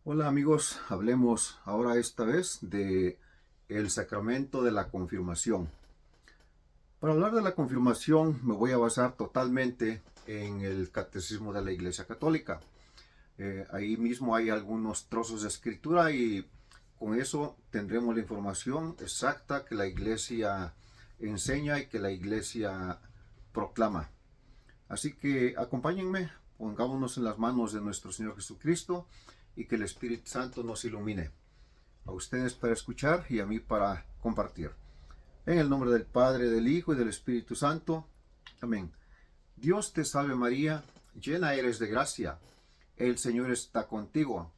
Hola amigos, hablemos ahora esta vez de el sacramento de la confirmación. Para hablar de la confirmación me voy a basar totalmente en el catecismo de la Iglesia Católica. Ahí mismo hay algunos trozos de escritura y con eso tendremos la información exacta que la Iglesia enseña y que la Iglesia proclama. Así que acompáñenme, pongámonos en las manos de nuestro Señor Jesucristo y que el Espíritu Santo nos ilumine. A ustedes para escuchar y a mí para compartir. En el nombre del Padre, del Hijo y del Espíritu Santo. Amén. Dios te salve María, llena eres de gracia. El Señor está contigo.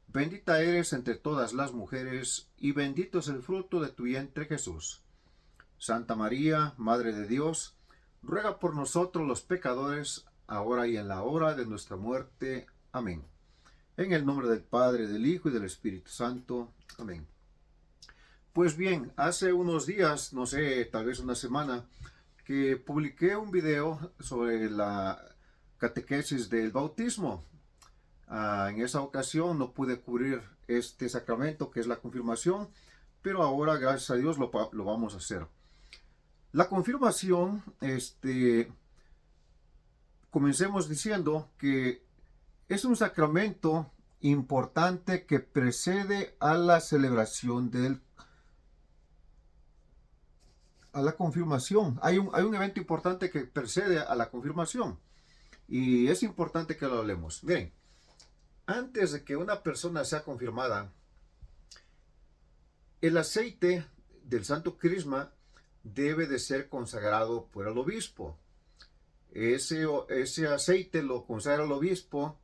Bendita eres entre todas las mujeres y bendito es el fruto de tu vientre Jesús. Santa María, Madre de Dios, ruega por nosotros los pecadores, ahora y en la hora de nuestra muerte. Amén. En el nombre del Padre, del Hijo y del Espíritu Santo. Amén. Pues bien, hace unos días, no sé, tal vez una semana, que publiqué un video sobre la catequesis del bautismo. En esa ocasión no pude cubrir este sacramento que es la confirmación, pero ahora, gracias a Dios, lo vamos a hacer. La confirmación, comencemos diciendo que es un sacramento importante que precede a la celebración a la confirmación. Hay un evento importante que precede a la confirmación y es importante que lo hablemos. Miren, antes de que una persona sea confirmada, el aceite del Santo Crisma debe de ser consagrado por el obispo. Ese aceite lo consagra el obispo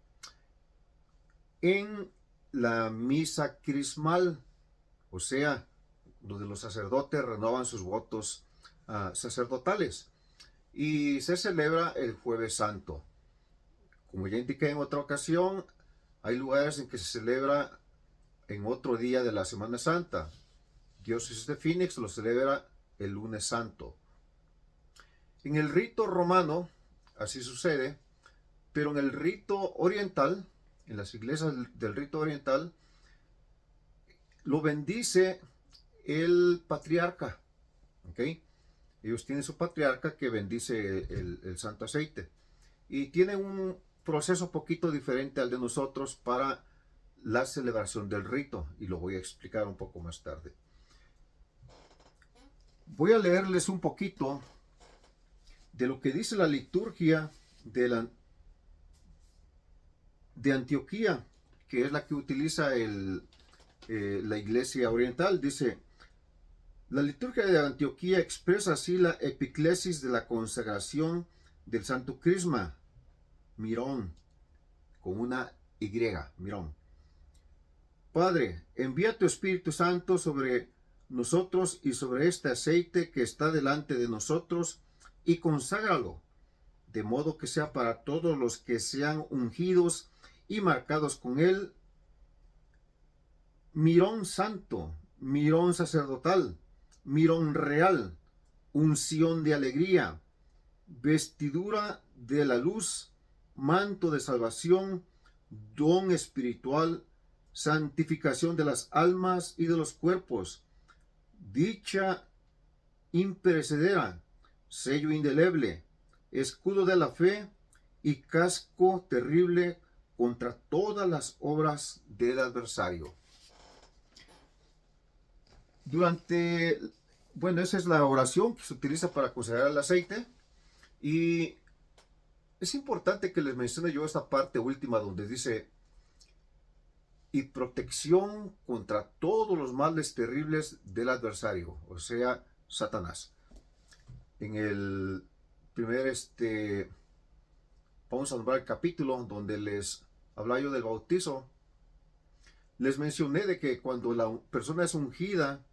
en la misa crismal, o sea, donde los sacerdotes renovan sus votos sacerdotales y se celebra el Jueves Santo. Como ya indiqué en otra ocasión, hay lugares en que se celebra en otro día de la Semana Santa. Diócesis de Phoenix lo celebra el Lunes Santo. En el rito romano así sucede, pero en el rito oriental, en las iglesias del rito oriental, lo bendice el patriarca. ¿Ok? Ellos tienen su patriarca que bendice el santo aceite. Y tienen un proceso poquito diferente al de nosotros para la celebración del rito. Y lo voy a explicar un poco más tarde. Voy a leerles un poquito de lo que dice la liturgia de Antioquía, que es la que utiliza la iglesia oriental. Dice: la liturgia de Antioquía expresa así la epiclesis de la consagración del Santo Crisma, mirón, con una Y, mirón. Padre, envía tu Espíritu Santo sobre nosotros y sobre este aceite que está delante de nosotros y conságralo, de modo que sea para todos los que sean ungidos y marcados con él, mirón santo, mirón sacerdotal, mirón real, unción de alegría, vestidura de la luz, manto de salvación, don espiritual, santificación de las almas y de los cuerpos, dicha imperecedera, sello indeleble, escudo de la fe y casco terrible contra todas las obras del adversario. Esa es la oración que se utiliza para consagrar el aceite. Y es importante que les mencione yo esta parte última donde dice: y protección contra todos los males terribles del adversario, o sea, Satanás. En el primer, vamos a nombrar el capítulo donde les hablaba yo del bautizo, les mencioné de que cuando la persona es ungida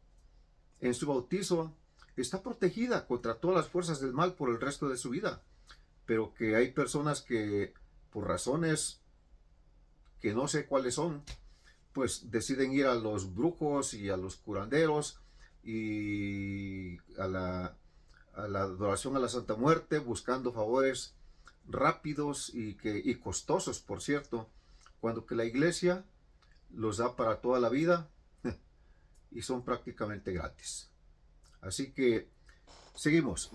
en su bautizo, está protegida contra todas las fuerzas del mal por el resto de su vida. Pero que hay personas que, por razones que no sé cuáles son, pues deciden ir a los brujos y a los curanderos y a la adoración a la Santa Muerte, buscando favores rápidos y costosos, por cierto, cuando que la iglesia los da para toda la vida y son prácticamente gratis. Así que seguimos.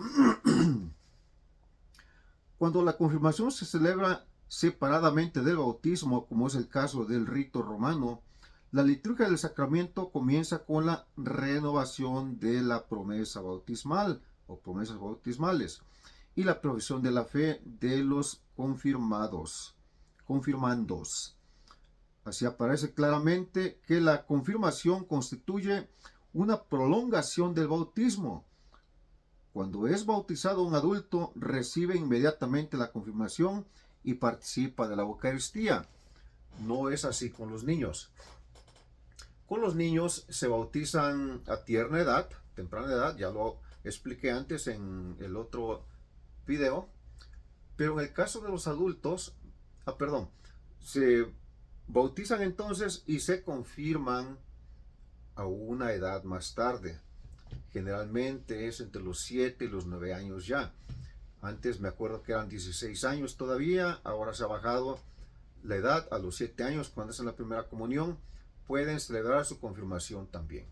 Cuando la confirmación se celebra separadamente del bautismo, como es el caso del rito romano, la liturgia del sacramento comienza con la renovación de la promesa bautismal o promesas bautismales y la profesión de la fe de los confirmandos. Así aparece claramente que la confirmación constituye una prolongación del bautismo. Cuando es bautizado un adulto, recibe inmediatamente la confirmación y participa de la Eucaristía. No es así con los niños. Con los niños se bautizan a tierna edad, temprana edad, ya lo expliqué antes en el otro video, pero en el caso de los adultos, se bautizan entonces y se confirman a una edad más tarde. Generalmente es entre los 7 y los 9 años ya. Antes me acuerdo que eran 16 años todavía, ahora se ha bajado la edad a los 7 años. Cuando hacen la primera comunión, pueden celebrar su confirmación también.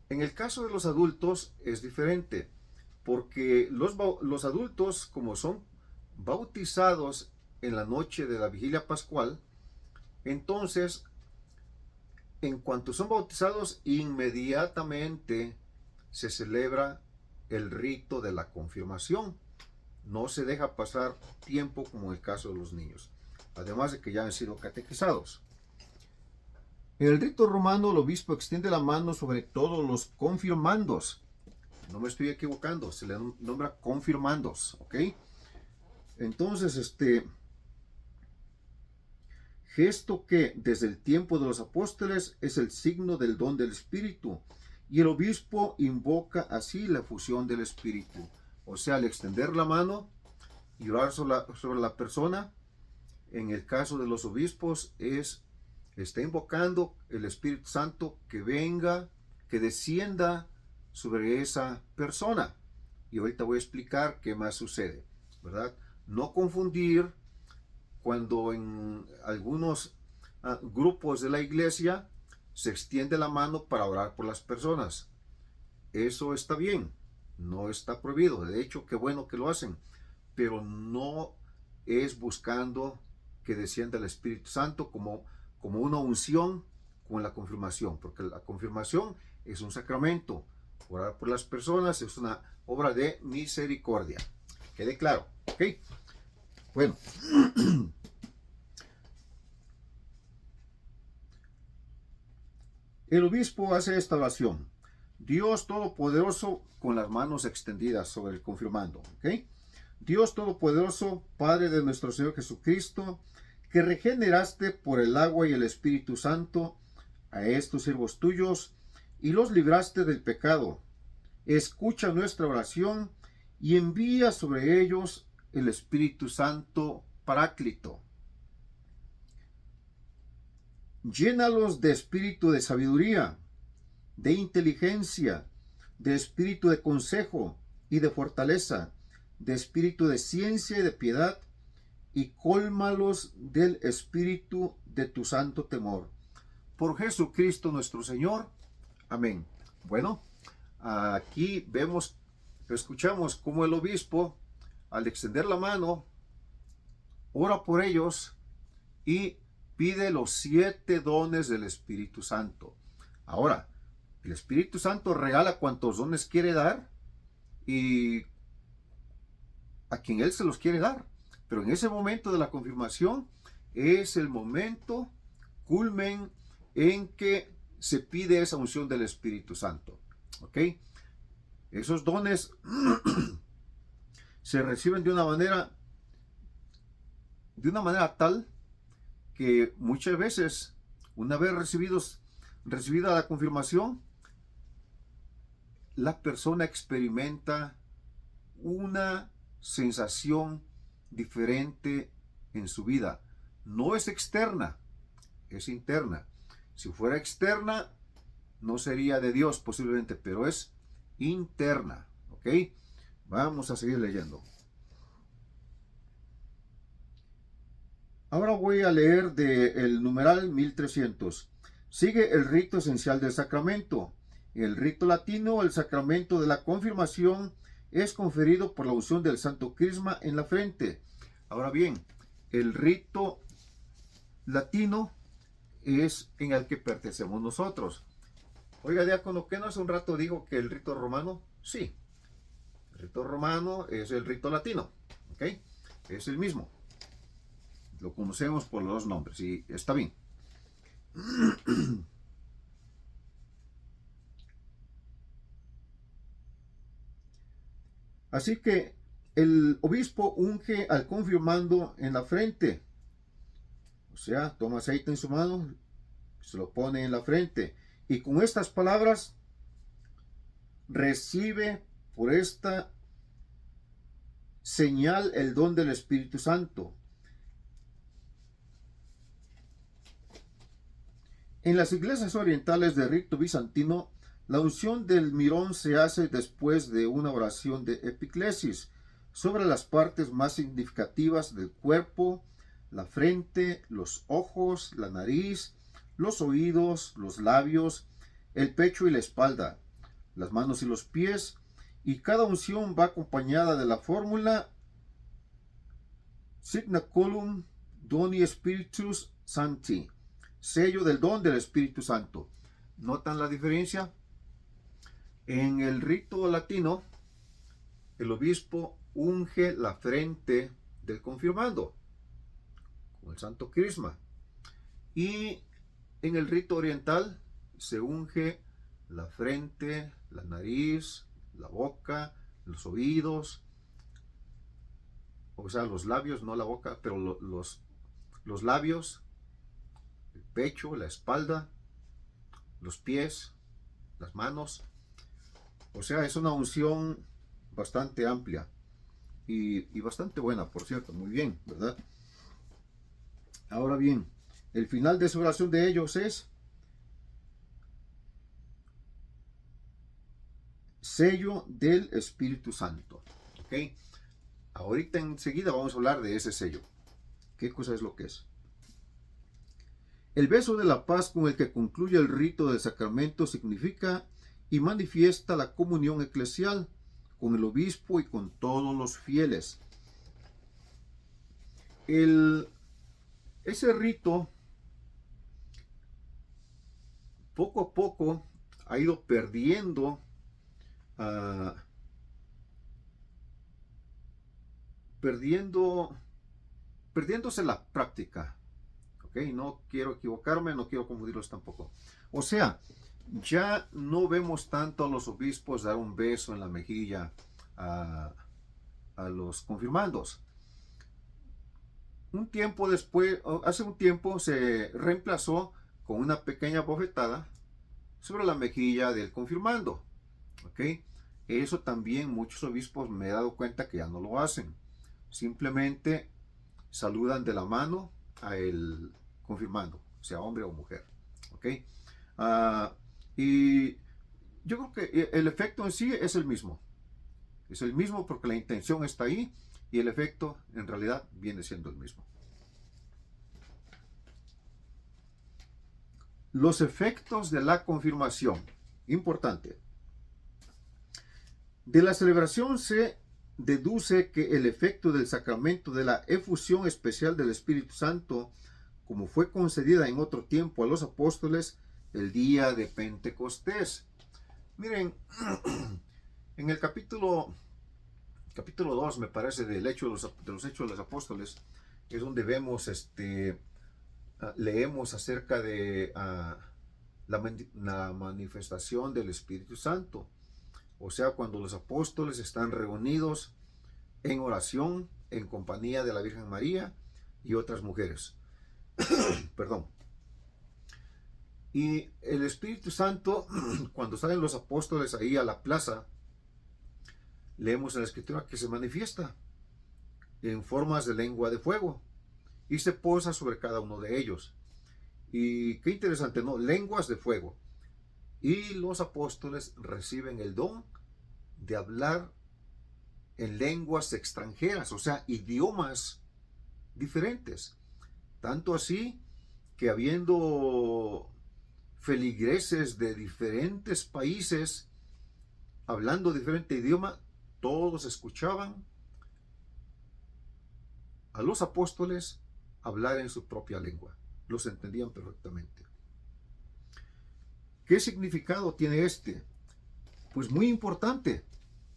En el caso de los adultos es diferente, porque los adultos, como son bautizados en la noche de la vigilia pascual, entonces, en cuanto son bautizados, inmediatamente se celebra el rito de la confirmación. No se deja pasar tiempo como en el caso de los niños, además de que ya han sido catequizados. En el rito romano, el obispo extiende la mano sobre todos los confirmandos. No me estoy equivocando, se le nombra confirmandos, ¿ok? Entonces, gesto que desde el tiempo de los apóstoles es el signo del don del Espíritu, y el obispo invoca así la fusión del Espíritu. O sea, al extender la mano y orar sobre la persona, en el caso de los obispos está invocando el Espíritu Santo que venga, que descienda sobre esa persona. Y ahorita voy a explicar qué más sucede, ¿verdad? No confundir cuando en algunos grupos de la iglesia se extiende la mano para orar por las personas. Eso está bien, no está prohibido. De hecho, qué bueno que lo hacen, pero no es buscando que descienda el Espíritu Santo como una unción con la confirmación, porque la confirmación es un sacramento. Orar por las personas es una obra de misericordia. Quede claro, ¿ok? Bueno. El obispo hace esta oración: Dios Todopoderoso, con las manos extendidas sobre el confirmando, ¿ok? Dios Todopoderoso, Padre de nuestro Señor Jesucristo, que regeneraste por el agua y el Espíritu Santo a estos siervos tuyos y los libraste del pecado, escucha nuestra oración y envía sobre ellos el Espíritu Santo Paráclito. Llénalos de espíritu de sabiduría, de inteligencia, de espíritu de consejo y de fortaleza, de espíritu de ciencia y de piedad, y cólmalos del espíritu de tu santo temor. Por Jesucristo nuestro Señor. Amén. Bueno, aquí escuchamos cómo el obispo, al extender la mano, ora por ellos y pide los 7 dones del Espíritu Santo. Ahora, el Espíritu Santo regala cuantos dones quiere dar y a quien Él se los quiere dar. Pero en ese momento de la confirmación es el momento culmen en que se pide esa unción del Espíritu Santo. ¿Ok? Esos dones se reciben de una manera tal que muchas veces, una vez recibida la confirmación, la persona experimenta una sensación diferente en su vida. No es externa, es interna. Si fuera externa, no sería de Dios posiblemente, pero es interna. ¿Ok? Vamos a seguir leyendo. Ahora voy a leer del numeral 1300. Sigue el rito esencial del sacramento. En el rito latino, el sacramento de la confirmación es conferido por la unción del Santo Crisma en la frente. Ahora bien, el rito latino es en el que pertenecemos nosotros. Oiga, diácono, ¿qué no hace un rato dijo que el rito romano? Sí, el rito romano es el rito latino, ¿ok? Es el mismo. Lo conocemos por los dos nombres y está bien. Así que el obispo unge al confirmando en la frente. O sea, toma aceite en su mano, se lo pone en la frente. Y con estas palabras recibe por esta señal el don del Espíritu Santo. En las iglesias orientales de rito bizantino, la unción del mirón se hace después de una oración de epiclesis sobre las partes más significativas del cuerpo, la frente, los ojos, la nariz, los oídos, los labios, el pecho y la espalda, las manos y los pies, y cada unción va acompañada de la fórmula Signaculum Doni Spiritus Sancti, sello del don del Espíritu Santo. ¿Notan la diferencia? En el rito latino, el obispo unge la frente del confirmando con el Santo Crisma. Y en el rito oriental se unge la frente, la nariz, la boca, los oídos, o sea, los labios, no la boca, pero los labios, el pecho, la espalda, los pies, las manos. O sea, es una unción bastante amplia y bastante buena, por cierto, muy bien, ¿verdad? Ahora bien, el final de su oración de ellos es sello del Espíritu Santo. ¿Ok? Ahorita enseguida vamos a hablar de ese sello. ¿Qué cosa es lo que es? El beso de la paz con el que concluye el rito del sacramento significa y manifiesta la comunión eclesial con el obispo y con todos los fieles. Ese rito poco a poco ha ido perdiéndose la práctica. ¿Ok? No quiero equivocarme, no quiero confundirlos tampoco. O sea, ya no vemos tanto a los obispos dar un beso en la mejilla a los confirmandos. Un tiempo después, hace un tiempo se reemplazó con una pequeña bofetada sobre la mejilla del confirmando. ¿Ok? Eso también muchos obispos me he dado cuenta que ya no lo hacen. Simplemente saludan de la mano a el confirmando, sea hombre o mujer. ¿Ok? Y yo creo que el efecto en sí es el mismo. Es el mismo porque la intención está ahí y el efecto en realidad viene siendo el mismo. Los efectos de la confirmación. Importante. De la celebración se deduce que el efecto del sacramento de la efusión especial del Espíritu Santo, como fue concedida en otro tiempo a los apóstoles el día de Pentecostés. Miren, en el capítulo 2, me parece, del hecho de los Hechos de los Apóstoles, es donde vemos, leemos acerca de la manifestación del Espíritu Santo. O sea, cuando los apóstoles están reunidos en oración en compañía de la Virgen María y otras mujeres. Perdón. Y el Espíritu Santo, cuando salen los apóstoles ahí a la plaza, leemos en la Escritura que se manifiesta en formas de lengua de fuego y se posa sobre cada uno de ellos. Y qué interesante, ¿no? Lenguas de fuego. Y los apóstoles reciben el don de hablar en lenguas extranjeras, o sea, idiomas diferentes. Tanto así que habiendo feligreses de diferentes países hablando diferente idioma, todos escuchaban a los apóstoles hablar en su propia lengua. Los entendían perfectamente. ¿Qué significado tiene este? Pues muy importante,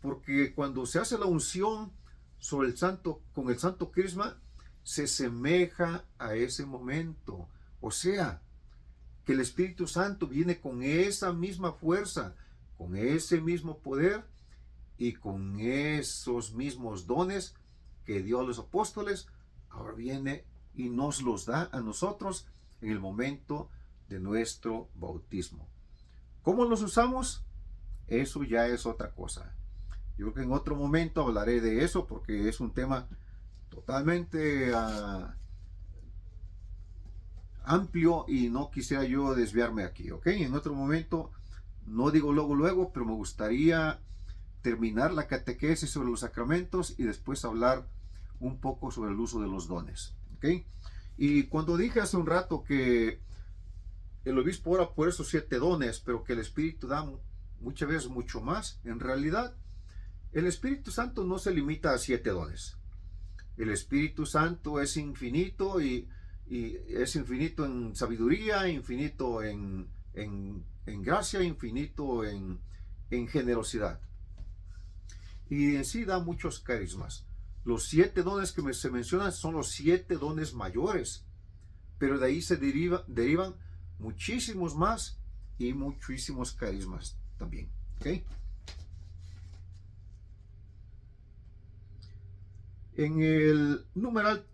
porque cuando se hace la unción sobre el santo, con el santo crisma, se semeja a ese momento. O sea, que el Espíritu Santo viene con esa misma fuerza, con ese mismo poder y con esos mismos dones que dio a los apóstoles, ahora viene y nos los da a nosotros en el momento de nuestro bautismo. ¿Cómo los usamos? Eso ya es otra cosa. Yo creo que en otro momento hablaré de eso porque es un tema totalmente amplio y no quisiera yo desviarme aquí, ¿ok? En otro momento, no digo luego, pero me gustaría terminar la catequesis sobre los sacramentos y después hablar un poco sobre el uso de los dones, ¿ok? Y cuando dije hace un rato que el obispo ora por esos 7 dones, pero que el Espíritu da muchas veces mucho más, en realidad, el Espíritu Santo no se limita a 7 dones. El Espíritu Santo es infinito y es infinito en sabiduría, infinito en gracia, infinito en generosidad. Y en sí da muchos carismas. Los 7 dones que se mencionan son los 7 dones mayores, pero de ahí se derivan muchísimos más y muchísimos carismas también. ¿Okay? En el numeral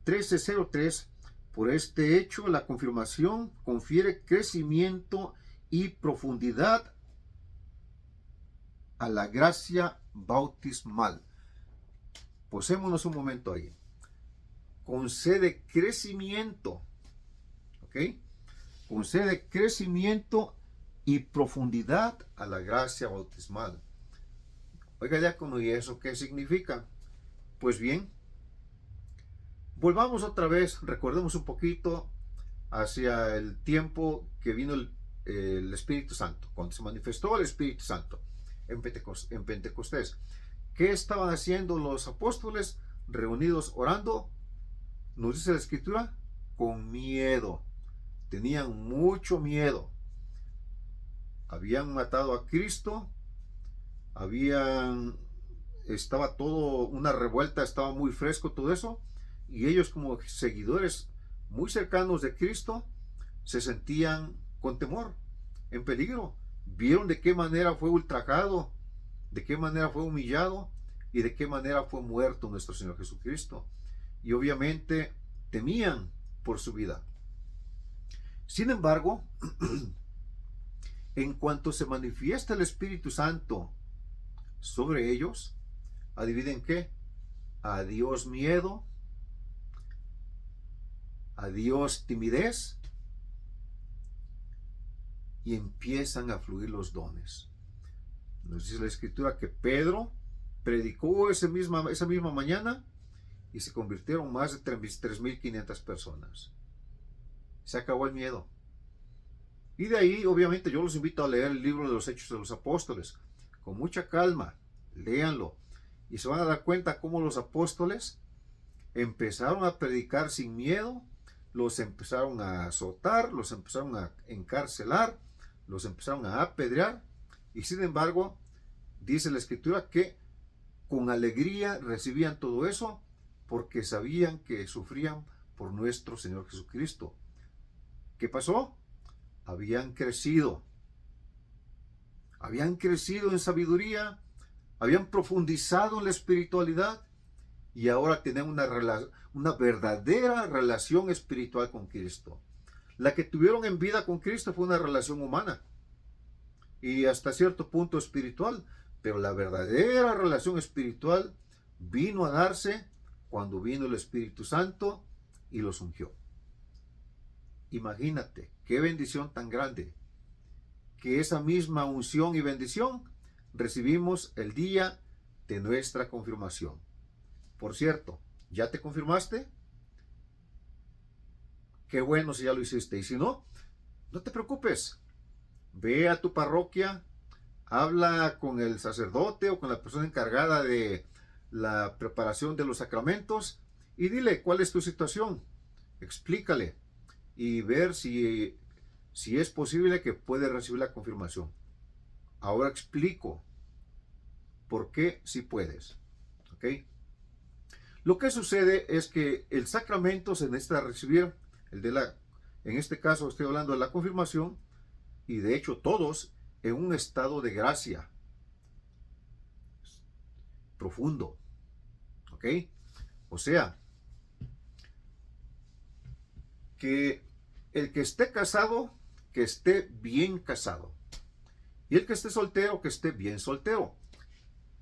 1303, por este hecho, la confirmación confiere crecimiento y profundidad a la gracia bautismal. Posémonos un momento ahí. Concede crecimiento, ¿ok? Concede crecimiento y profundidad a la gracia bautismal. Oiga, diácono, ¿y eso qué significa? Pues bien, volvamos otra vez, recordemos un poquito hacia el tiempo que vino el Espíritu Santo, cuando se manifestó el Espíritu Santo en Pentecostés. ¿Qué estaban haciendo los apóstoles reunidos orando? Nos dice la Escritura, con miedo. Tenían mucho miedo. Habían matado a Cristo, estaba todo una revuelta, estaba muy fresco todo eso, y ellos como seguidores muy cercanos de Cristo se sentían con temor, en peligro. Vieron de qué manera fue ultrajado, de qué manera fue humillado y de qué manera fue muerto nuestro Señor Jesucristo. Y obviamente temían por su vida. Sin embargo, en cuanto se manifiesta el Espíritu Santo sobre ellos, adivinen qué, adiós miedo, adiós timidez, y empiezan a fluir los dones. Nos dice la Escritura que Pedro predicó esa misma mañana y se convirtieron más de 3.500 personas. Se acabó el miedo. Y de ahí, obviamente, yo los invito a leer el libro de los Hechos de los Apóstoles. Con mucha calma, léanlo. Y se van a dar cuenta cómo los apóstoles empezaron a predicar sin miedo, los empezaron a azotar, los empezaron a encarcelar, los empezaron a apedrear. Y sin embargo, dice la Escritura que con alegría recibían todo eso porque sabían que sufrían por nuestro Señor Jesucristo. ¿Qué pasó? Habían crecido en sabiduría, habían profundizado en la espiritualidad y ahora tenían una verdadera relación espiritual con Cristo. La que tuvieron en vida con Cristo fue una relación humana y hasta cierto punto espiritual, pero la verdadera relación espiritual vino a darse cuando vino el Espíritu Santo y los ungió. Imagínate, qué bendición tan grande, que esa misma unción y bendición recibimos el día de nuestra confirmación. Por cierto, ¿ya te confirmaste? qué bueno si ya lo hiciste. Y si no, no te preocupes. Ve a tu parroquia, habla con el sacerdote o con la persona encargada de la preparación de los sacramentos y dile cuál es tu situación. Explícale y ver si es posible que puede recibir la confirmación. Ahora explico por qué sí puedes. ¿Ok? Lo que sucede es que el sacramento se necesita recibir, en este caso estoy hablando de la confirmación, y de hecho todos en un estado de gracia profundo. ¿Ok? O sea, que el que esté casado, que esté bien casado. Y el que esté soltero, que esté bien soltero.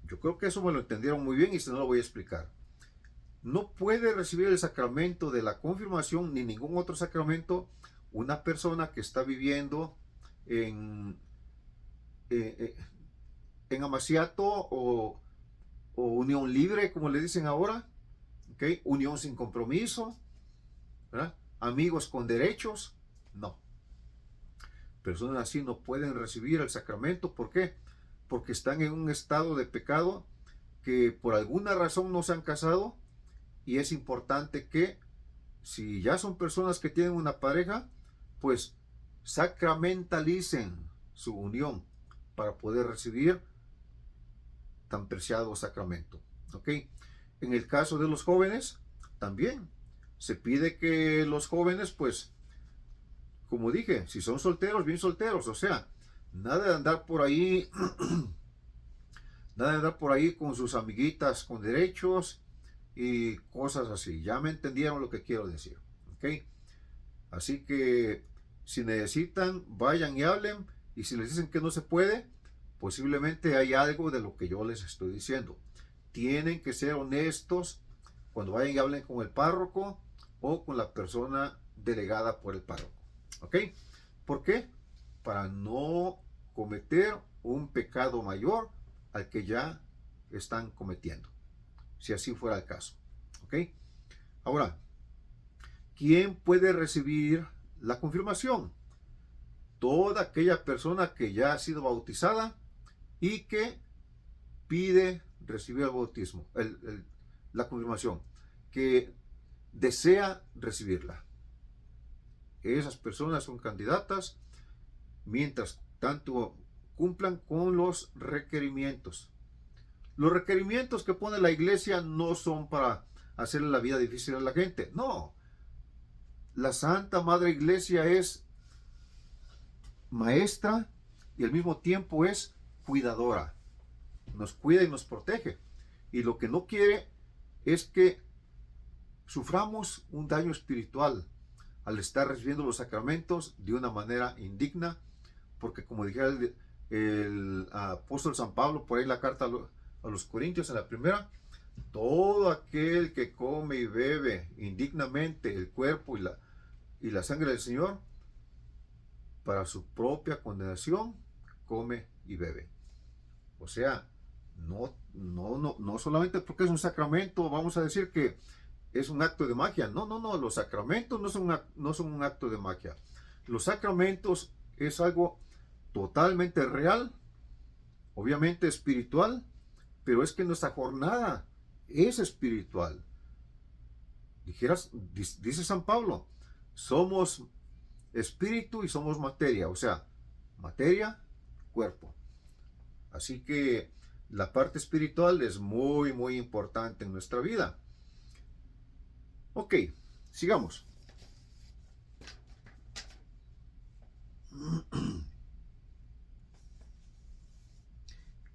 Yo creo que eso me lo entendieron muy bien y si no lo voy a explicar. No puede recibir el sacramento de la confirmación ni ningún otro sacramento una persona que está viviendo en, eh, eh, en amaciato o unión libre, como le dicen ahora, ¿okay? Unión sin compromiso, ¿verdad? Amigos con derechos. No. Personas así no pueden recibir el sacramento. ¿Por qué? Porque están en un estado de pecado que por alguna razón no se han casado. Y es importante que si ya son personas que tienen una pareja, pues sacramentalicen su unión para poder recibir tan preciado sacramento. ¿Ok? En el caso de los jóvenes, también se pide que los jóvenes, pues, como dije, si son solteros, bien solteros, o sea, nada de andar por ahí, nada de andar por ahí con sus amiguitas con derechos y cosas así. Ya me entendieron lo que quiero decir. ¿Ok? Así que si necesitan, vayan y hablen. Y si les dicen que no se puede, posiblemente hay algo de lo que yo les estoy diciendo. Tienen que ser honestos cuando vayan y hablen con el párroco o con la persona delegada por el párroco. ¿Ok? ¿Por qué? Para no cometer un pecado mayor al que ya están cometiendo, si así fuera el caso. ¿Ok? Ahora, ¿quién puede recibir la confirmación? Toda aquella persona que ya ha sido bautizada y que pide recibir el bautismo, la confirmación, que desea recibirla. Esas personas son candidatas mientras tanto cumplan con los requerimientos. Los requerimientos que pone la iglesia no son para hacerle la vida difícil a la gente. No. La Santa Madre Iglesia es maestra y al mismo tiempo es cuidadora. Nos cuida y nos protege. Y lo que no quiere es que suframos un daño espiritual al estar recibiendo los sacramentos de una manera indigna, porque como dijera el apóstol San Pablo, por ahí la carta a los Corintios en la primera, todo aquel que come y bebe indignamente el cuerpo y la sangre del Señor, para su propia condenación, come y bebe. O sea, no solamente porque es un sacramento, vamos a decir que es un acto de magia. No, los sacramentos no son un acto de magia. Los sacramentos es algo totalmente real, obviamente espiritual, pero es que nuestra jornada es espiritual. Dice San Pablo, somos espíritu y somos materia, o sea, materia, cuerpo. Así que la parte espiritual es muy, muy importante en nuestra vida. Ok, sigamos.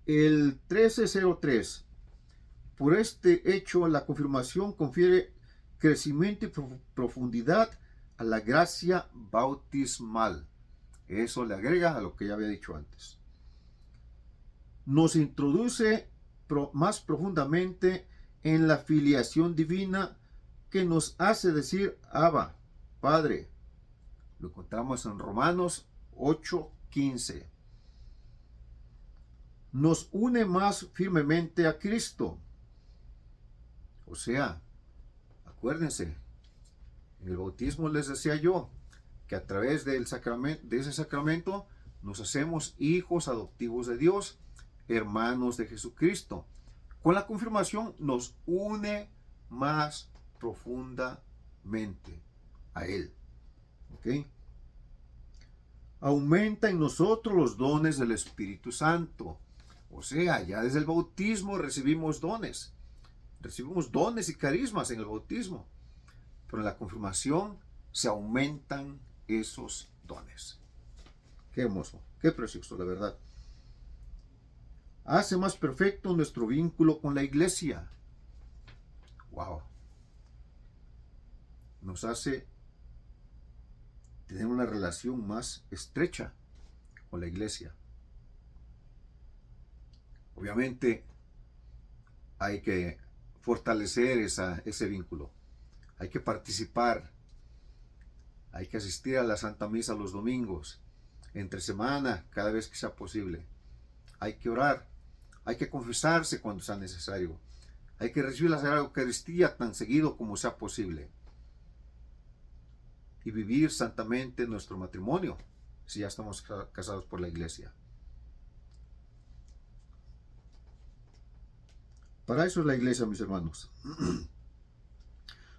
El 1303. Por este hecho, la confirmación confiere crecimiento y profundidad a la gracia bautismal. Eso le agrega a lo que ya había dicho antes. Nos introduce más profundamente en la filiación divina que nos hace decir Abba, Padre. Lo encontramos en Romanos 8:15. Nos une más firmemente a Cristo. O sea, acuérdense, En el bautismo les decía yo que a través del sacramento, de ese sacramento nos hacemos hijos adoptivos de Dios, hermanos de Jesucristo. Con la confirmación nos une más profundamente a Él. ¿Ok? Aumenta en nosotros los dones del Espíritu Santo. O sea, ya desde el bautismo recibimos dones. Recibimos dones y carismas en el bautismo. Pero en la confirmación se aumentan esos dones. Qué hermoso, qué precioso, la verdad. Hace más perfecto nuestro vínculo con la iglesia. Wow. Nos hace tener una relación más estrecha con la iglesia. Obviamente hay que fortalecer ese vínculo. Hay que participar. Hay que asistir a la Santa Misa los domingos, entre semana, cada vez que sea posible. Hay que orar. Hay que confesarse cuando sea necesario. Hay que recibir la Sagrada Eucaristía tan seguido como sea posible. Y vivir santamente nuestro matrimonio, si ya estamos casados por la iglesia. Para eso es la iglesia, mis hermanos.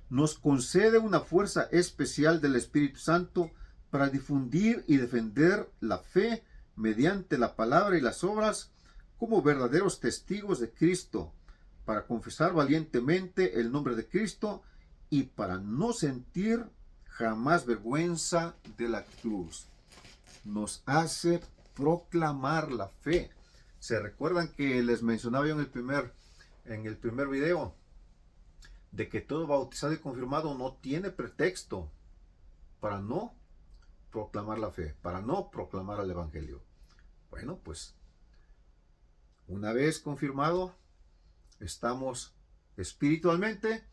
Nos concede una fuerza especial del Espíritu Santo para difundir y defender la fe mediante la palabra y las obras como verdaderos testigos de Cristo, para confesar valientemente el nombre de Cristo y para no sentir jamás vergüenza de la cruz. Nos hace proclamar la fe. ¿Se recuerdan que les mencionaba yo en el primer video de que todo bautizado y confirmado no tiene pretexto para no proclamar la fe, para no proclamar el Evangelio? Bueno, pues una vez confirmado, estamos espiritualmente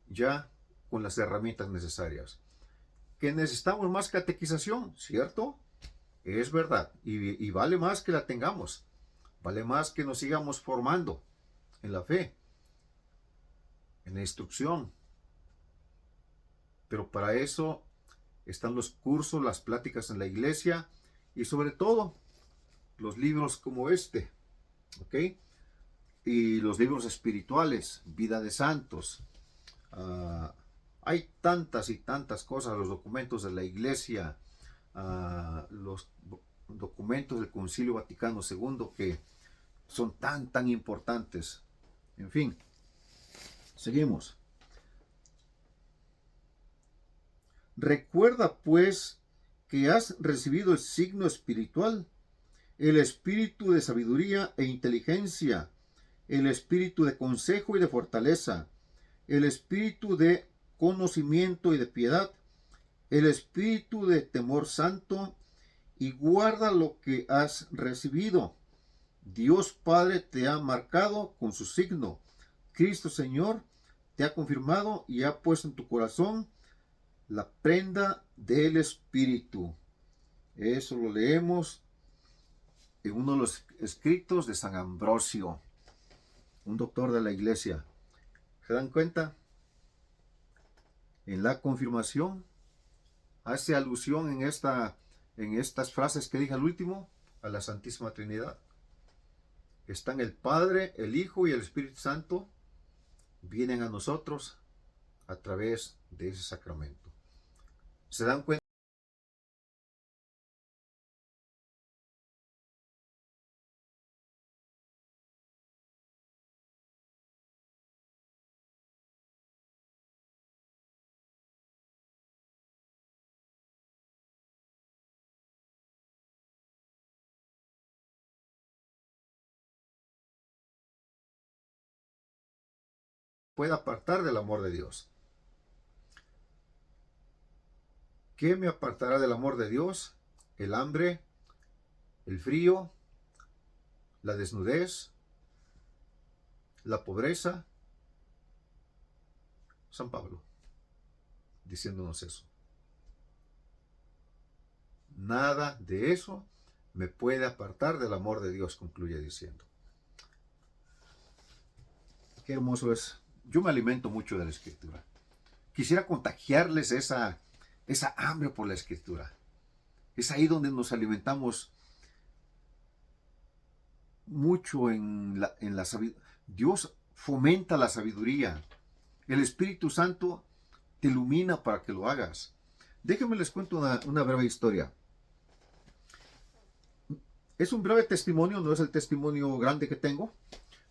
ya con las herramientas necesarias. ¿Que necesitamos más catequización? ¿Cierto? Es verdad. Y vale más que la tengamos. Vale más que nos sigamos formando en la fe, en la instrucción. Pero para eso están los cursos, las pláticas en la iglesia y sobre todo los libros como este. ¿Ok? Y los libros espirituales, Vida de Santos. Hay tantas y tantas cosas, los documentos de la iglesia, los documentos del Concilio Vaticano II que son tan importantes. En fin, seguimos. Recuerda pues que has recibido el signo espiritual, el espíritu de sabiduría e inteligencia, el espíritu de consejo y de fortaleza, el espíritu de conocimiento y de piedad, el espíritu de temor santo, y guarda lo que has recibido. Dios Padre te ha marcado con su signo. Cristo Señor te ha confirmado y ha puesto en tu corazón la prenda del Espíritu. Eso lo leemos en uno de los escritos de San Ambrosio, un doctor de la iglesia. ¿Se dan cuenta? En la confirmación hace alusión en estas frases que dije al último a la Santísima Trinidad. Están el Padre, el Hijo y el Espíritu Santo, vienen a nosotros a través de ese sacramento. ¿Se dan cuenta? Puede apartar del amor de Dios. ¿Qué me apartará del amor de Dios? El hambre, el frío, la desnudez, la pobreza. San Pablo, diciéndonos eso. Nada de eso me puede apartar del amor de Dios, concluye diciendo. Qué hermoso es. Yo me alimento mucho de la Escritura. quisiera contagiarles esa hambre por la Escritura. Es ahí donde nos alimentamos mucho en la sabiduría. Dios fomenta la sabiduría. El Espíritu Santo te ilumina para que lo hagas. Déjenme les cuento una breve historia. Es un breve testimonio, no es el testimonio grande que tengo,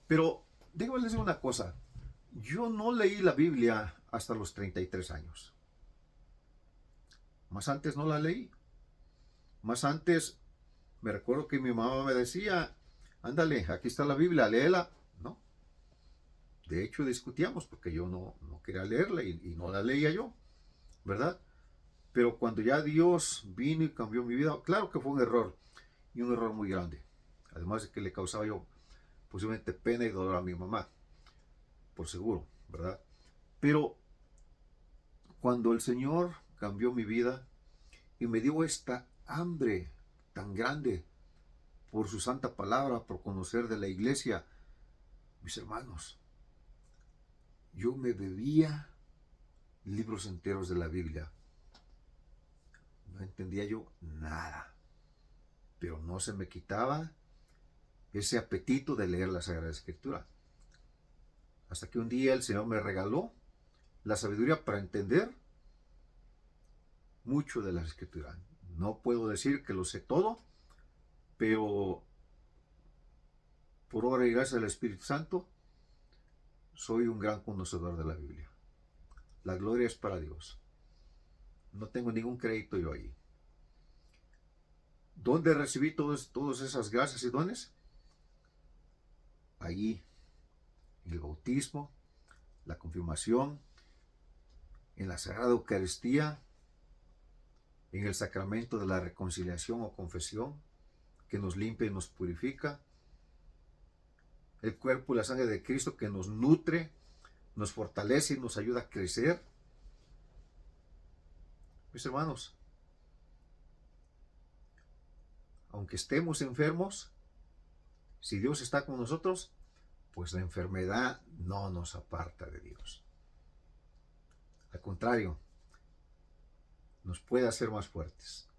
pero déjenme les decir una cosa. Yo no leí la Biblia hasta los 33 años. Más antes no la leí. Más antes me recuerdo que mi mamá me decía, ándale, aquí está la Biblia, léela. No. De hecho discutíamos porque yo no quería leerla y no la leía yo, ¿verdad? Pero cuando ya Dios vino y cambió mi vida, claro que fue un error, y un error muy grande. Además de que le causaba yo posiblemente pena y dolor a mi mamá, por seguro, ¿verdad? Pero cuando el Señor cambió mi vida y me dio esta hambre tan grande por su santa palabra, por conocer de la iglesia, mis hermanos, yo me bebía libros enteros de la Biblia. No entendía yo nada, pero no se me quitaba ese apetito de leer la Sagrada Escritura. Hasta que un día el Señor me regaló la sabiduría para entender mucho de la Escritura. No puedo decir que lo sé todo, pero por obra y gracia del Espíritu Santo, soy un gran conocedor de la Biblia. La gloria es para Dios. No tengo ningún crédito yo ahí. ¿Dónde recibí todas esas gracias y dones? Allí, en el bautismo, la confirmación, en la Sagrada Eucaristía, en el sacramento de la reconciliación o confesión, que nos limpia y nos purifica, el cuerpo y la sangre de Cristo que nos nutre, nos fortalece y nos ayuda a crecer. Mis hermanos, aunque estemos enfermos, si Dios está con nosotros, pues la enfermedad no nos aparta de Dios. Al contrario, nos puede hacer más fuertes.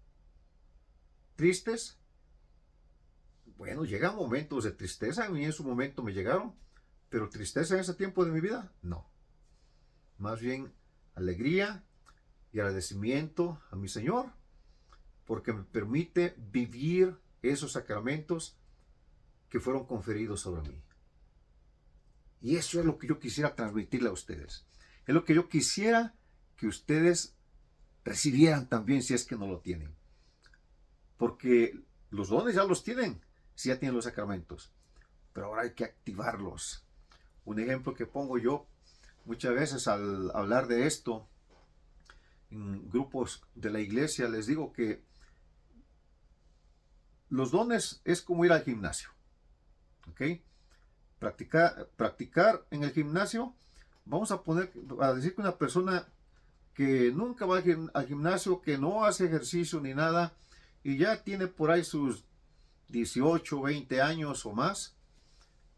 ¿Tristes? Bueno, llegan momentos de tristeza, a mí en su momento me llegaron, pero tristeza en ese tiempo de mi vida, no. Más bien alegría y agradecimiento a mi Señor, porque me permite vivir esos sacramentos que fueron conferidos sobre mí. Y eso es lo que yo quisiera transmitirle a ustedes. Es lo que yo quisiera que ustedes recibieran también si es que no lo tienen. Porque los dones ya los tienen, si ya tienen los sacramentos. Pero ahora hay que activarlos. Un ejemplo que pongo yo muchas veces al hablar de esto en grupos de la iglesia, les digo que los dones es como ir al gimnasio. ¿Ok? Practicar en el gimnasio, vamos a decir que una persona que nunca va al gimnasio, que no hace ejercicio ni nada, y ya tiene por ahí sus 18, 20 años o más,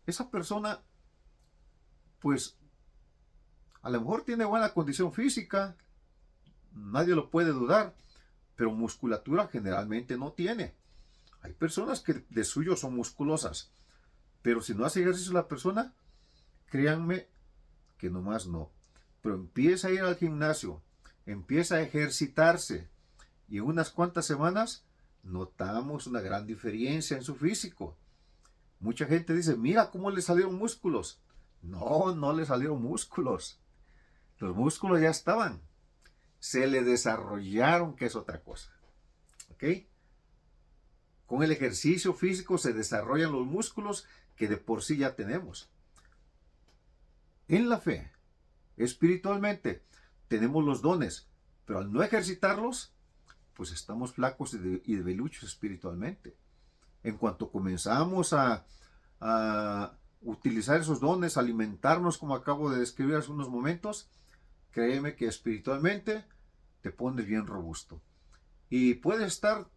esa persona, pues, a lo mejor tiene buena condición física, nadie lo puede dudar, pero musculatura generalmente no tiene. Hay personas que de suyo son musculosas, pero si no hace ejercicio la persona, créanme que nomás no. Pero empieza a ir al gimnasio, empieza a ejercitarse y en unas cuantas semanas notamos una gran diferencia en su físico. Mucha gente dice, mira cómo le salieron músculos. No, no le salieron músculos. Los músculos ya estaban. Se le desarrollaron, que es otra cosa. ¿Ok? Con el ejercicio físico se desarrollan los músculos que de por sí ya tenemos. En la fe, espiritualmente, tenemos los dones, pero al no ejercitarlos, pues estamos flacos y debiluchos espiritualmente. En cuanto comenzamos a utilizar esos dones, alimentarnos, como acabo de describir hace unos momentos, créeme que espiritualmente te pones bien robusto. Y puedes estar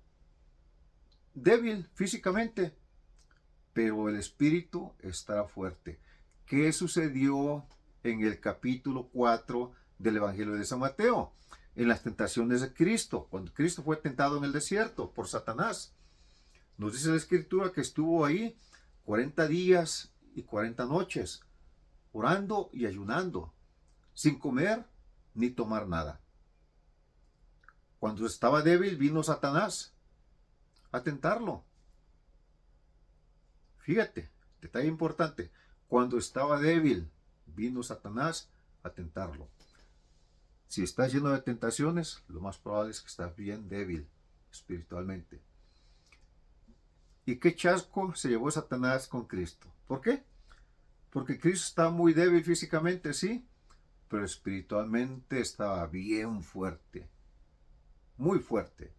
débil físicamente, pero el espíritu estará fuerte. ¿Qué sucedió en el capítulo 4 del Evangelio de San Mateo, en las tentaciones de Cristo, cuando Cristo fue tentado en el desierto por Satanás. Nos dice la Escritura que estuvo ahí 40 días y 40 noches, orando y ayunando, sin comer ni tomar nada. Cuando estaba débil, vino Satanás a tentarlo. Fíjate, detalle importante. Cuando estaba débil, vino Satanás a tentarlo. Si estás lleno de tentaciones, lo más probable es que estás bien débil espiritualmente. ¿Y qué chasco se llevó Satanás con Cristo? ¿Por qué? Porque Cristo estaba muy débil físicamente, sí, pero espiritualmente estaba bien fuerte, muy fuerte.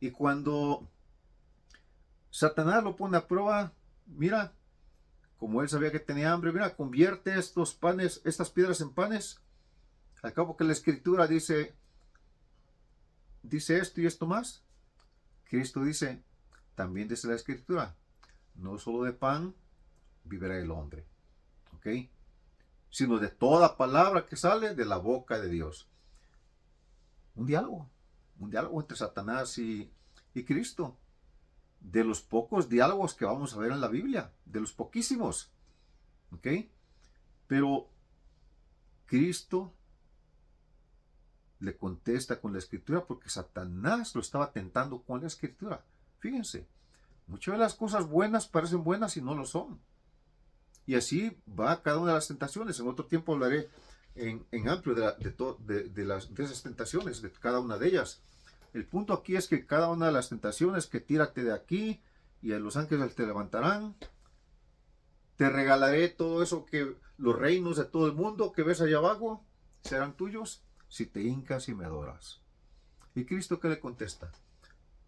Y cuando Satanás lo pone a prueba, mira, como él sabía que tenía hambre, mira, convierte estos panes, estas piedras en panes. Al cabo que la Escritura dice esto y esto más. Cristo dice, también dice la Escritura, no solo de pan vivirá el hombre, ¿ok? Sino de toda palabra que sale de la boca de Dios. Un diálogo entre Satanás y Cristo. De los pocos diálogos que vamos a ver en la Biblia, de los poquísimos, ¿ok? Pero Cristo le contesta con la Escritura porque Satanás lo estaba tentando con la Escritura. Fíjense, muchas de las cosas buenas parecen buenas y no lo son. Y así va cada una de las tentaciones. En otro tiempo hablaré en amplio de esas tentaciones, de cada una de ellas. El punto aquí es que cada una de las tentaciones, que tírate de aquí y a los ángeles te levantarán, te regalaré todo eso, que los reinos de todo el mundo que ves allá abajo serán tuyos si te hincas y me adoras. ¿Y Cristo qué le contesta?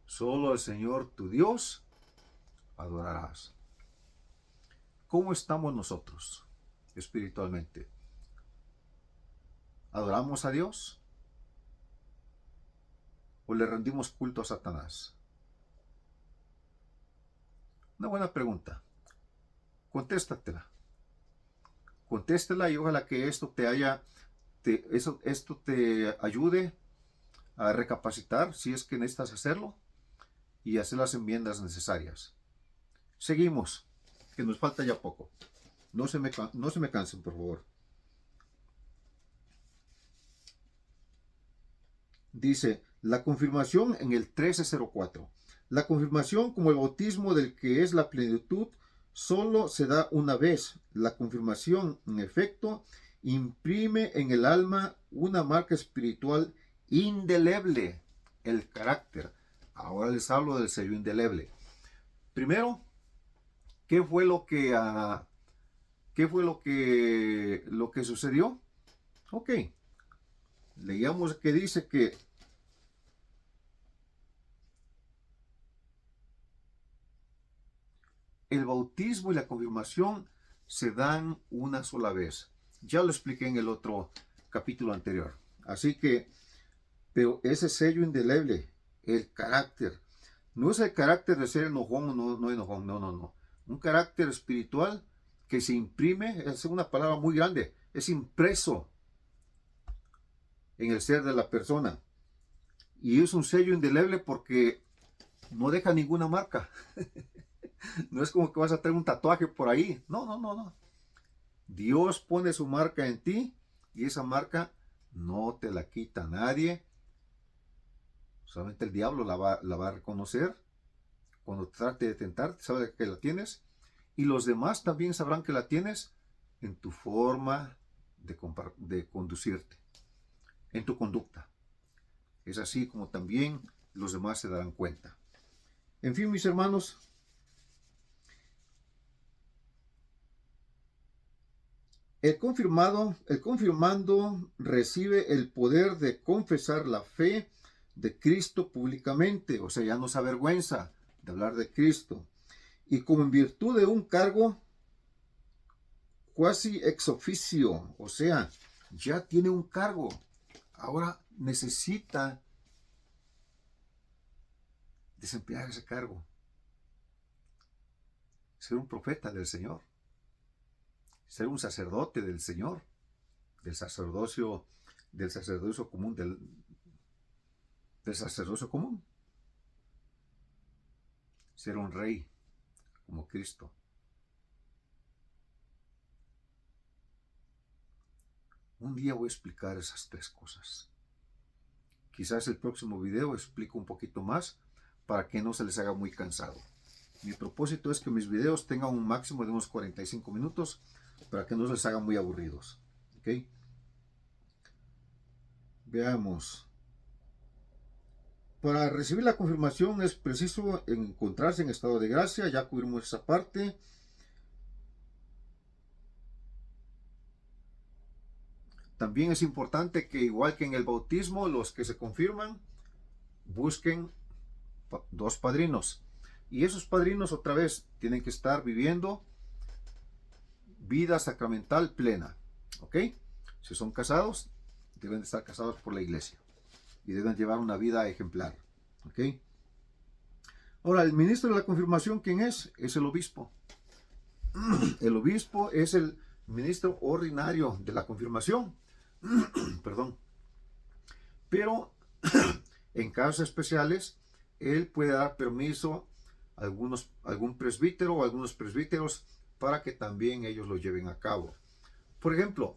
Solo al Señor tu Dios adorarás. ¿Cómo estamos nosotros espiritualmente? ¿Adoramos a Dios o le rendimos culto a Satanás? Una buena pregunta. Contéstatela. Contéstela y ojalá que esto te ayude a recapacitar si es que necesitas hacerlo y hacer las enmiendas necesarias. Seguimos, que nos falta ya poco. No se me cansen, por favor. Dice, la confirmación en el 1304. La confirmación como el bautismo del que es la plenitud solo se da una vez. La confirmación, en efecto, imprime en el alma una marca espiritual indeleble, el carácter. Ahora les hablo del sello indeleble. Primero, ¿qué fue lo que sucedió? Ok, leíamos que dice que el bautismo y la confirmación se dan una sola vez. Ya lo expliqué en el otro capítulo anterior. Así que, pero ese sello indeleble, el carácter, no es el carácter de ser enojón o no enojón, no. Un carácter espiritual que se imprime, es una palabra muy grande, es impreso en el ser de la persona. Y es un sello indeleble porque no deja ninguna marca. No es como que vas a tener un tatuaje por ahí. No. Dios pone su marca en ti y esa marca no te la quita nadie. Solamente el diablo la va a reconocer. Cuando trate de tentarte, sabe que la tienes. Y los demás también sabrán que la tienes en tu forma de conducirte, en tu conducta. Es así como también los demás se darán cuenta. En fin, mis hermanos, el confirmando recibe el poder de confesar la fe de Cristo públicamente, o sea, ya no se avergüenza de hablar de Cristo. Y como en virtud de un cargo quasi ex officio, o sea, ya tiene un cargo, ahora necesita desempeñar ese cargo, ser un profeta del Señor, ser un sacerdote del Señor, del sacerdocio del sacerdocio común, del sacerdocio común. Ser un rey como Cristo. Un día voy a explicar esas tres cosas. Quizás el próximo video explico un poquito más para que no se les haga muy cansado. Mi propósito es que mis videos tengan un máximo de unos 45 minutos para que no se les hagan muy aburridos. ¿Ok? Veamos. Para recibir la confirmación es preciso encontrarse en estado de gracia. Ya cubrimos esa parte. También es importante que, igual que en el bautismo, los que se confirman busquen dos padrinos. Y esos padrinos otra vez tienen que estar viviendo vida sacramental plena. ¿Ok? Si son casados, deben de estar casados por la iglesia. Y deben llevar una vida ejemplar. ¿Ok? Ahora, el ministro de la confirmación, ¿quién es? Es el obispo. El obispo es el ministro ordinario de la confirmación. Perdón. Pero en casos especiales, él puede dar permiso a algún presbítero o algunos presbíteros para que también ellos lo lleven a cabo. Por ejemplo,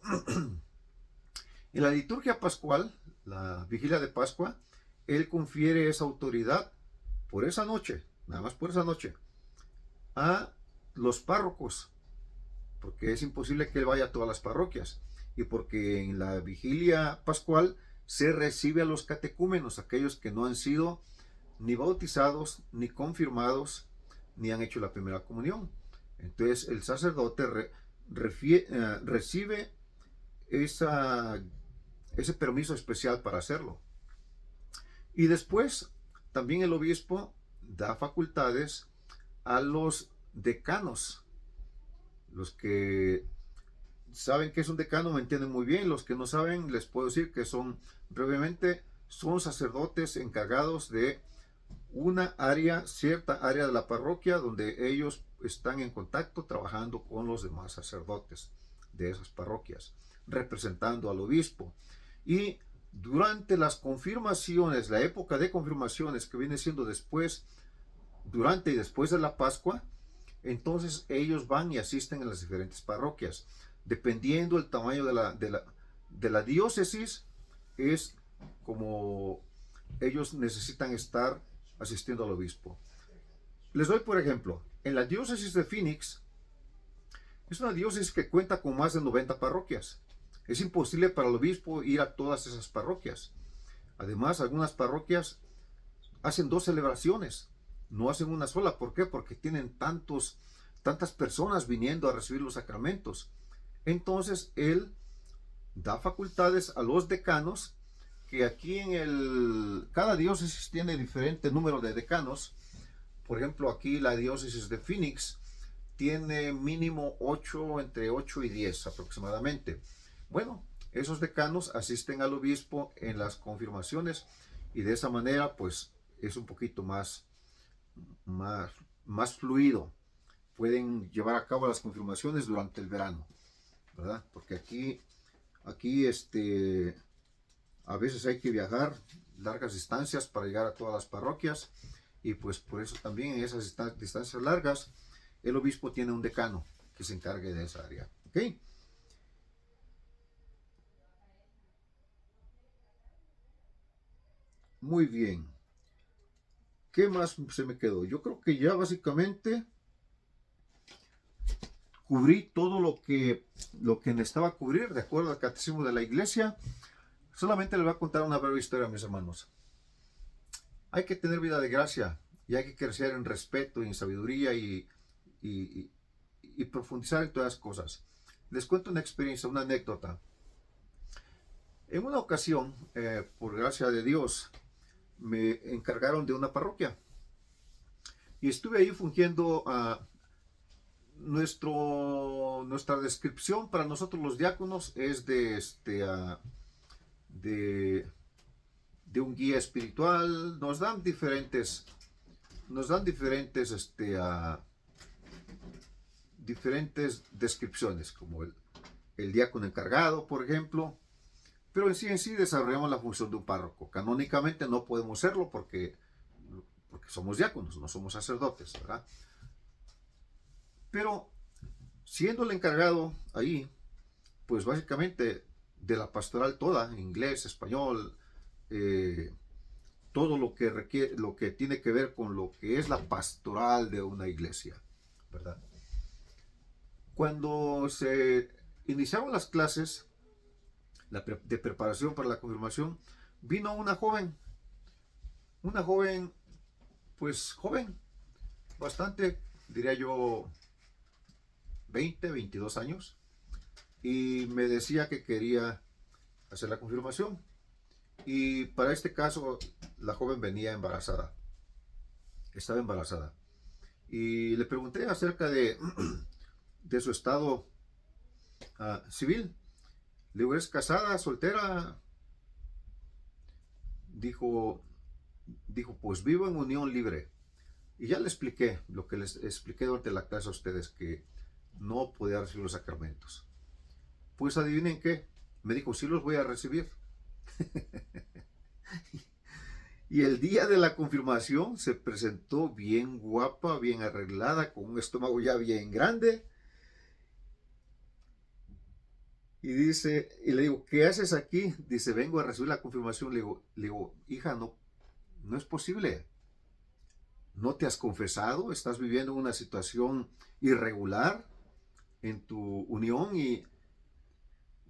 en la liturgia pascual, la vigilia de Pascua, él confiere esa autoridad por esa noche, nada más por esa noche, a los párrocos, porque es imposible que él vaya a todas las parroquias, y porque en la vigilia pascual se recibe a los catecúmenos, aquellos que no han sido ni bautizados, ni confirmados, ni han hecho la primera comunión. Entonces el sacerdote recibe ese permiso especial para hacerlo. Y después también el obispo da facultades a los decanos. Los que saben que es un decano me entienden muy bien. Los que no saben, les puedo decir que son, brevemente, son sacerdotes encargados de una área, cierta área de la parroquia, donde ellos están en contacto trabajando con los demás sacerdotes de esas parroquias, representando al obispo. Y durante las confirmaciones, la época de confirmaciones que viene siendo después, durante y después de la Pascua, entonces ellos van y asisten en las diferentes parroquias. Dependiendo del tamaño de la diócesis, es como ellos necesitan estar asistiendo al obispo. Les doy por ejemplo, en la diócesis de Phoenix, es una diócesis que cuenta con más de 90 parroquias. Es imposible para el obispo ir a todas esas parroquias. Además, algunas parroquias hacen dos celebraciones, no hacen una sola. ¿Por qué? Porque tienen tantas personas viniendo a recibir los sacramentos. Entonces, él da facultades a los decanos, que aquí cada diócesis tiene diferente número de decanos. Por ejemplo, aquí la diócesis de Phoenix tiene mínimo 8, entre 8 y 10 aproximadamente. Bueno, esos decanos asisten al obispo en las confirmaciones y de esa manera pues es un poquito más fluido. Pueden llevar a cabo las confirmaciones durante el verano, ¿verdad? Porque aquí a veces hay que viajar largas distancias para llegar a todas las parroquias, y pues por eso también en esas distancias largas el obispo tiene un decano que se encargue de esa área. ¿Ok? Muy bien. ¿Qué más se me quedó? Yo creo que ya básicamente cubrí todo lo que necesitaba cubrir de acuerdo al catecismo de la iglesia. Solamente les voy a contar una breve historia, mis hermanos. Hay que tener vida de gracia y hay que crecer en respeto y en sabiduría y profundizar en todas las cosas. Les cuento una experiencia, una anécdota. En una ocasión, por gracia de Dios, me encargaron de una parroquia y estuve ahí fungiendo nuestra descripción para nosotros los diáconos es de un guía espiritual. Nos dan diferentes descripciones, como el diácono encargado, por ejemplo. Pero en sí desarrollamos la función de un párroco. Canónicamente no podemos serlo porque somos diáconos, no somos sacerdotes, ¿verdad? Pero siendo el encargado ahí, pues básicamente de la pastoral toda, inglés, español, todo lo que requiere, lo que tiene que ver con lo que es la pastoral de una iglesia, ¿verdad? Cuando se iniciaron las clases de preparación para la confirmación, vino una joven, pues joven, bastante, diría yo, 20, 22 años, y me decía que quería hacer la confirmación. Y para este caso, la joven venía embarazada, estaba embarazada. Y le pregunté acerca de su estado civil. Le digo, ¿es casada, soltera? Dijo, pues vivo en unión libre. Y ya le expliqué lo que les expliqué durante la clase a ustedes, que no podía recibir los sacramentos. Pues adivinen qué, me dijo, sí los voy a recibir. Y el día de la confirmación se presentó bien guapa, bien arreglada, con un estómago ya bien grande. Y dice, y le digo, ¿qué haces aquí? Dice, vengo a recibir la confirmación. Le digo, hija, no es posible. ¿No te has confesado? ¿Estás viviendo una situación irregular en tu unión y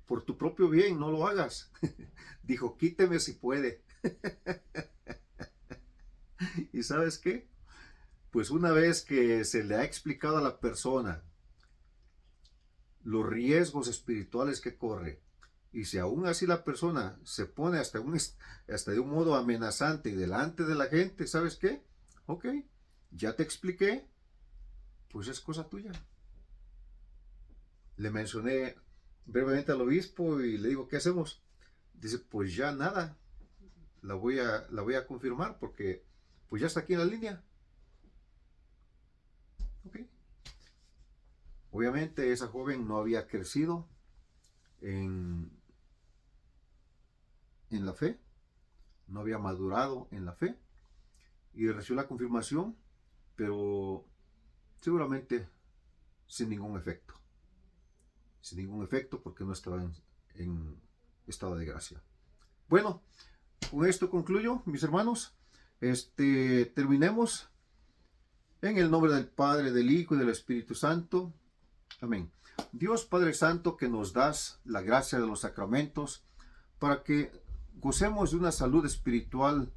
por tu propio bien no lo hagas? Dijo, quíteme si puede. ¿Y sabes qué? Pues una vez que se le ha explicado a la persona los riesgos espirituales que corre, y si aún así la persona se pone hasta de un modo amenazante y delante de la gente, ¿sabes qué? Ok, ya te expliqué, pues es cosa tuya. Le mencioné brevemente al obispo y le digo, ¿qué hacemos? Dice, pues ya nada, la voy a confirmar porque pues ya está aquí en la línea. Ok. Obviamente esa joven no había crecido en la fe, no había madurado en la fe y recibió la confirmación, pero seguramente sin ningún efecto. Sin ningún efecto porque no estaba en estado de gracia. Bueno, con esto concluyo, mis hermanos. Terminemos en el nombre del Padre, del Hijo y del Espíritu Santo. Amén. Dios Padre Santo, que nos das la gracia de los sacramentos para que gocemos de una salud espiritual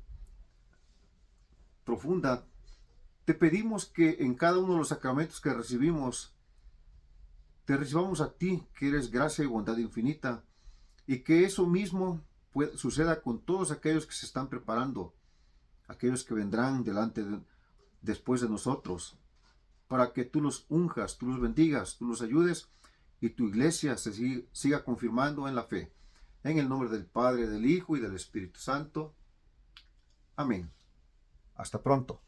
profunda, te pedimos que en cada uno de los sacramentos que recibimos, te recibamos a ti, que eres gracia y bondad infinita, y que eso mismo suceda con todos aquellos que se están preparando, aquellos que vendrán después de nosotros, para que tú los unjas, tú los bendigas, tú los ayudes y tu iglesia se siga confirmando en la fe. En el nombre del Padre, del Hijo y del Espíritu Santo. Amén. Hasta pronto.